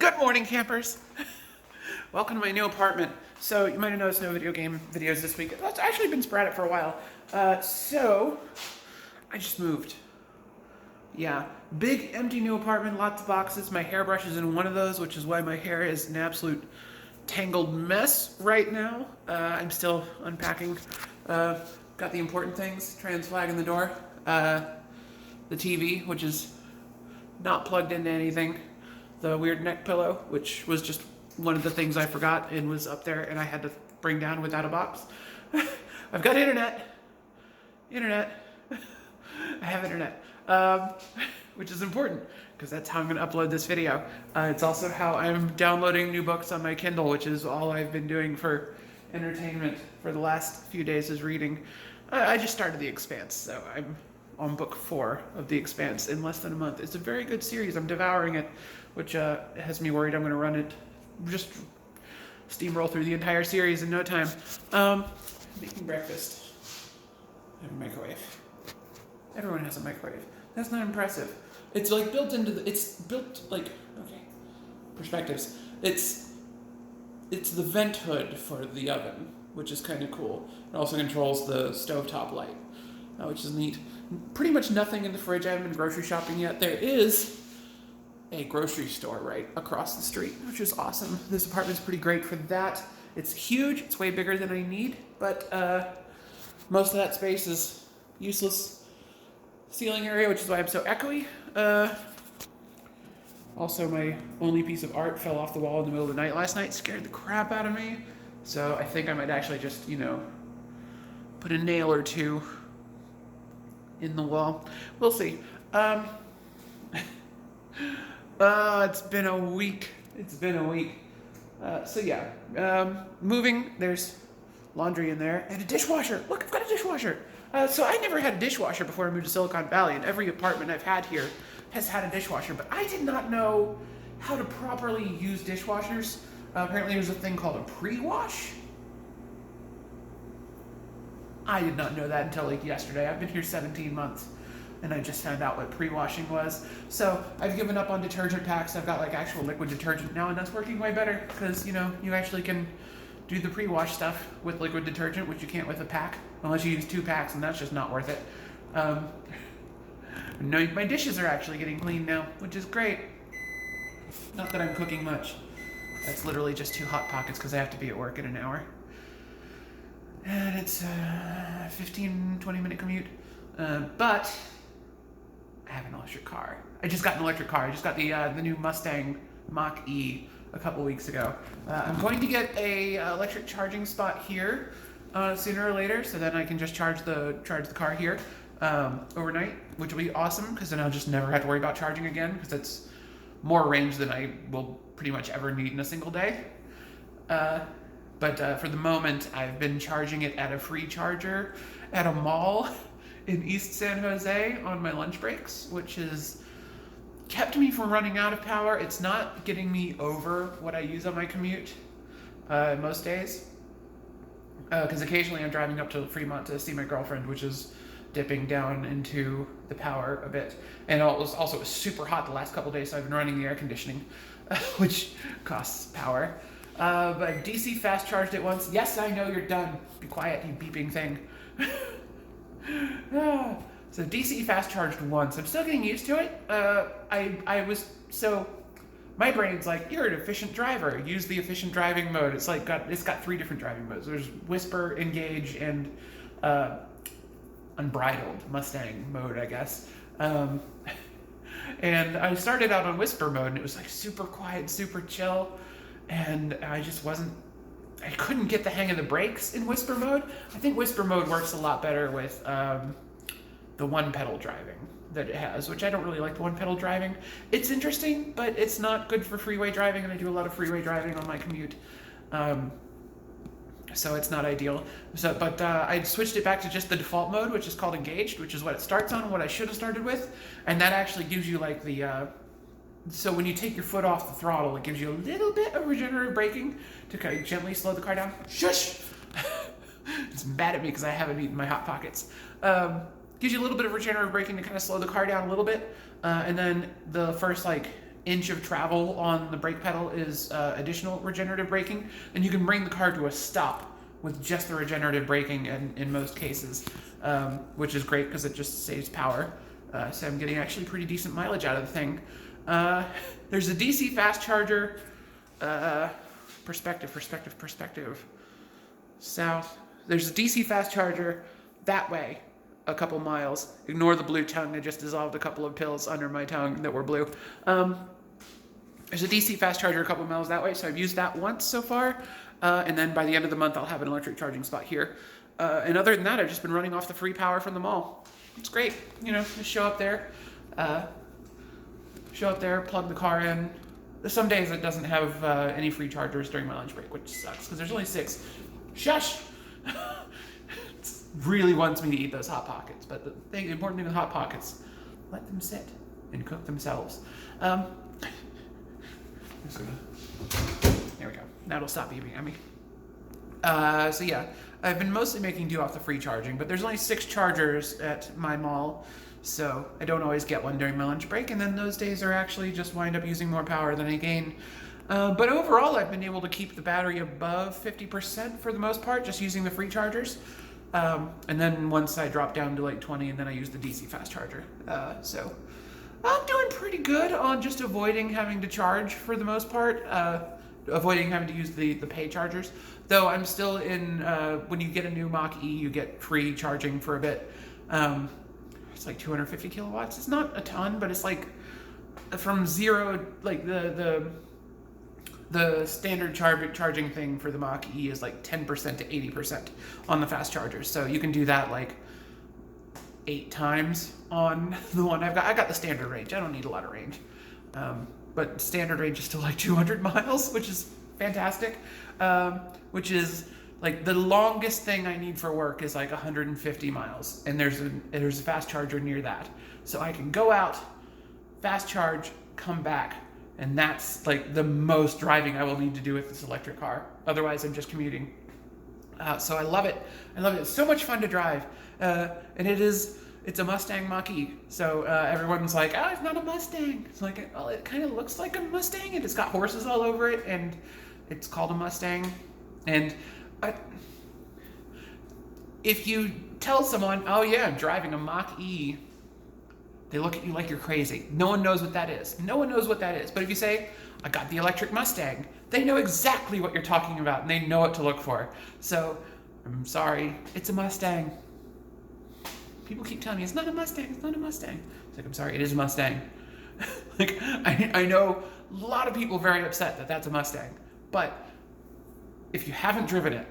Good morning, campers. Welcome to my new apartment. So you might have noticed no video game videos this week. It's actually been sporadic for a while. So I just moved. Yeah, big empty new apartment, lots of boxes. My hairbrush is in one of those, which is why my hair is an absolute tangled mess right now. I'm still unpacking. Got the important things, trans flag in the door. The TV, which is not plugged into anything. The weird neck pillow, which was just one of the things I forgot and was up there and I had to bring down without a box. I've got internet. I have internet, which is important because that's how I'm going to upload this video. It's also how I'm downloading new books on my Kindle, which is all I've been doing for entertainment for the last few days is reading. I just started The Expanse, so I'm on book 4 of The Expanse in less than a month. It's a very good series. I'm devouring it, which has me worried I'm going to run it, just steamroll through the entire series in no time. Making breakfast. I have a microwave. Everyone has a microwave. That's not impressive. It's like built into the, it's built like, okay, perspectives. It's the vent hood for the oven, which is kind of cool. It also controls the stovetop light, which is neat. Pretty much nothing in the fridge. I haven't been grocery shopping yet. There is a grocery store right across the street, which is awesome. This apartment's pretty great for that. It's huge. It's way bigger than I need, but most of that space is useless ceiling area, which is why I'm so echoey. Also, my only piece of art fell off the wall in the middle of the night last night. Scared the crap out of me. So I think I might actually just, put a nail or two in the wall. We'll see. It's been a week. So yeah, moving, there's laundry in there and a dishwasher. Look, I've got a dishwasher. So I never had a dishwasher before I moved to Silicon Valley, and every apartment I've had here has had a dishwasher, but I did not know how to properly use dishwashers. Apparently there's a thing called a pre-wash. I did not know that until like yesterday. I've been here 17 months. And I just found out what pre-washing was. So I've given up on detergent packs. I've got like actual liquid detergent now, and that's working way better because, you actually can do the pre-wash stuff with liquid detergent, which you can't with a pack, unless you use 2 packs, and that's just not worth it. No, my dishes are actually getting clean now, which is great. Not that I'm cooking much. That's literally just 2 Hot Pockets because I have to be at work in an hour. And it's a 15-20 minute commute. But I have an electric car. I just got an electric car. I just got the new Mustang Mach E a couple weeks ago. I'm going to get a electric charging spot here sooner or later, so then I can just charge the car here overnight, which will be awesome because then I'll just never have to worry about charging again because it's more range than I will pretty much ever need in a single day. But for the moment, I've been charging it at a free charger at a mall in East San Jose on my lunch breaks, which has kept me from running out of power. It's not getting me over what I use on my commute most days. Because occasionally I'm driving up to Fremont to see my girlfriend, which is dipping down into the power a bit. And it was also super hot the last couple days, so I've been running the air conditioning, which costs power. But DC fast charged it once. Yes, I know you're done. Be quiet, you beeping thing. So DC fast charged once. I'm still getting used to it. My brain's like, you're an efficient driver. Use the efficient driving mode. It's got 3 different driving modes. There's Whisper, Engage, and Unbridled Mustang mode, I guess. And I started out on Whisper mode, and it was like super quiet, super chill. And I couldn't get the hang of the brakes in Whisper mode. I think Whisper mode works a lot better with the one-pedal driving that it has, which I don't really like the one-pedal driving. It's interesting, but it's not good for freeway driving, and I do a lot of freeway driving on my commute. So it's not ideal. But I switched it back to just the default mode, which is called Engaged, which is what it starts on, what I should have started with. And that actually gives you like the... So when you take your foot off the throttle, it gives you a little bit of regenerative braking to kind of gently slow the car down. Shush! It's mad at me because I haven't eaten my Hot Pockets. Gives you a little bit of regenerative braking to kind of slow the car down a little bit. And then the first inch of travel on the brake pedal is additional regenerative braking, and you can bring the car to a stop with just the regenerative braking in most cases, which is great because it just saves power. So I'm getting actually pretty decent mileage out of the thing. There's a DC fast charger. Perspective. South. There's a DC fast charger that way, a couple miles. Ignore the blue tongue. I just dissolved a couple of pills under my tongue that were blue. There's a DC fast charger a couple miles that way, so I've used that once so far. And then by the end of the month, I'll have an electric charging spot here. And other than that, I've just been running off the free power from the mall. It's great. Just show up there, plug the car in. Some days it doesn't have any free chargers during my lunch break, which sucks because there's only 6. Shush! It really wants me to eat those Hot Pockets, but the important thing with Hot Pockets, let them sit and cook themselves. There we go. Now it'll stop beeping at me. So yeah, I've been mostly making do off the free charging, but there's only 6 chargers at my mall, so I don't always get one during my lunch break, and then those days are actually just wind up using more power than I gain. But overall, I've been able to keep the battery above 50% for the most part, just using the free chargers. And then once I drop down to like 20, and then I use the DC fast charger. So I'm doing pretty good on just avoiding having to charge for the most part, avoiding having to use the pay chargers. Though I'm still in, when you get a new Mach E, you get free charging for a bit. It's like 250 kilowatts. It's not a ton, but it's like from 0, like the standard charging thing for the Mach E is like 10% to 80% on the fast chargers. So you can do that like 8 times on the one I've got. I got the standard range. I don't need a lot of range. But standard range is still like 200 miles, which is fantastic. Which is like the longest thing I need for work is like 150 miles. And there's a fast charger near that. So I can go out, fast charge, come back. And that's like the most driving I will need to do with this electric car. Otherwise, I'm just commuting. So I love it. It's so much fun to drive. And it's a Mustang Mach E. So everyone's like, oh, it's not a Mustang. It's like, well, it kind of looks like a Mustang, and it's got horses all over it, and it's called a Mustang. And if you tell someone, oh yeah, I'm driving a Mach E, they look at you like you're crazy. No one knows what that is. But if you say, I got the electric Mustang, they know exactly what you're talking about, and they know what to look for. So, I'm sorry, it's a Mustang. People keep telling me, it's not a Mustang. It's like, I'm sorry, it is a Mustang. Like, I know a lot of people very upset that that's a Mustang. But if you haven't driven it,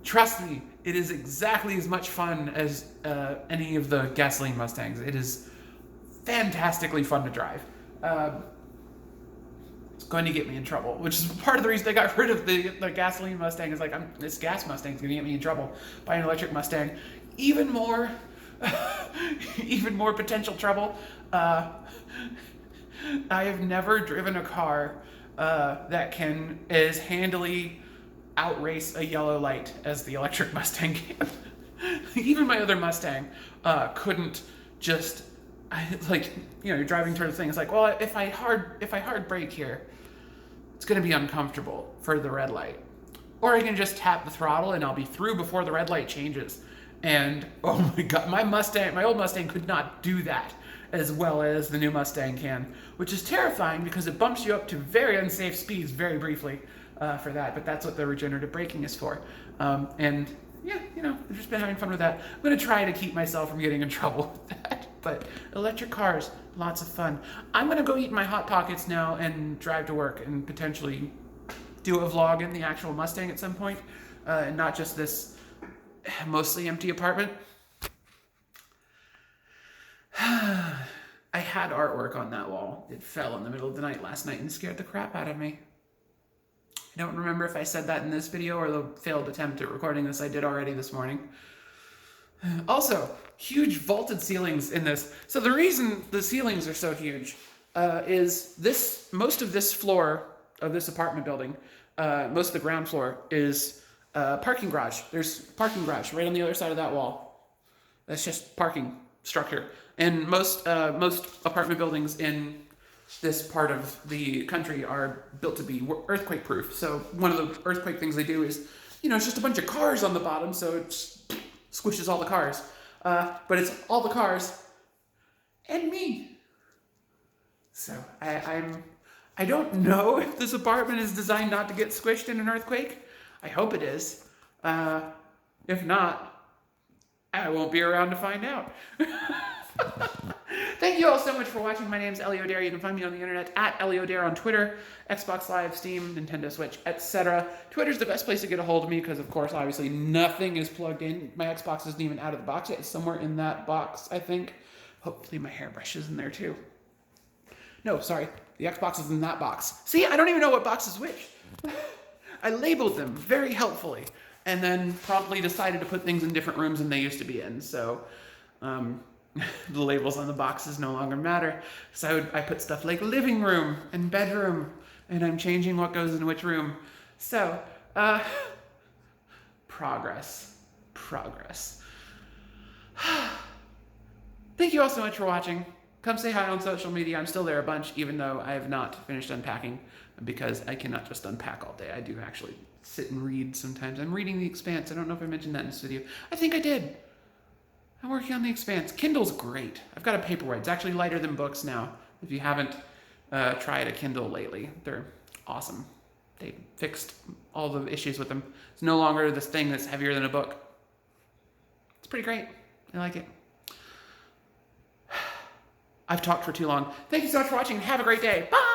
trust me, it is exactly as much fun as any of the gasoline Mustangs. It is fantastically fun to drive. It's going to get me in trouble, which is part of the reason they got rid of the gasoline Mustang. Is like, this gas Mustang is going to get me in trouble. Buy an electric Mustang, even more potential trouble. I have never driven a car that can as handily outrace a yellow light as the electric Mustang can. Even my other Mustang couldn't just, you're driving towards the thing. It's like, well, if I hard brake here, it's going to be uncomfortable for the red light. Or I can just tap the throttle and I'll be through before the red light changes. And oh my God, my old Mustang could not do that as well as the new Mustang can, which is terrifying because it bumps you up to very unsafe speeds very briefly for that. But that's what the regenerative braking is for. And yeah, I've just been having fun with that. I'm going to try to keep myself from getting in trouble with that. But electric cars, lots of fun. I'm going to go eat my Hot Pockets now and drive to work and potentially do a vlog in the actual Mustang at some point, and not just this mostly empty apartment. I had artwork on that wall. It fell in the middle of the night last night and scared the crap out of me. I don't remember if I said that in this video or the failed attempt at recording this I did already this morning. Also, huge vaulted ceilings in this. So the reason the ceilings are so huge is most of this floor of this apartment building, most of the ground floor is parking garage. There's parking garage right on the other side of that wall. That's just parking structure. And most apartment buildings in this part of the country are built to be earthquake proof. So one of the earthquake things they do is, it's just a bunch of cars on the bottom, so it squishes all the cars. But it's all the cars and me. So I don't know if this apartment is designed not to get squished in an earthquake. I hope it is. If not, I won't be around to find out. Thank you all so much for watching. My name is Ellie O'Dare. You can find me on the internet at Ellie O'Dare on Twitter, Xbox Live, Steam, Nintendo Switch, etc. Twitter's the best place to get a hold of me because, of course, obviously nothing is plugged in. My Xbox isn't even out of the box yet. It's somewhere in that box, I think. Hopefully my hairbrush is in there too. No, sorry. The Xbox is in that box. See, I don't even know what box is which. I labeled them very helpfully and then promptly decided to put things in different rooms than they used to be in. So, the labels on the boxes no longer matter. So I put stuff like living room and bedroom, and I'm changing what goes in which room. So, progress. Thank you all so much for watching. Come say hi on social media. I'm still there a bunch, even though I have not finished unpacking, because I cannot just unpack all day. I do actually sit and read sometimes. I'm reading The Expanse. I don't know if I mentioned that in this video. I think I did. I'm working on The Expanse. Kindle's great. I've got a Paperwhite. It's actually lighter than books now. If you haven't tried a Kindle lately, they're awesome. They fixed all the issues with them. It's no longer this thing that's heavier than a book. It's pretty great. I like it. I've talked for too long. Thank you so much for watching. Have a great day. Bye!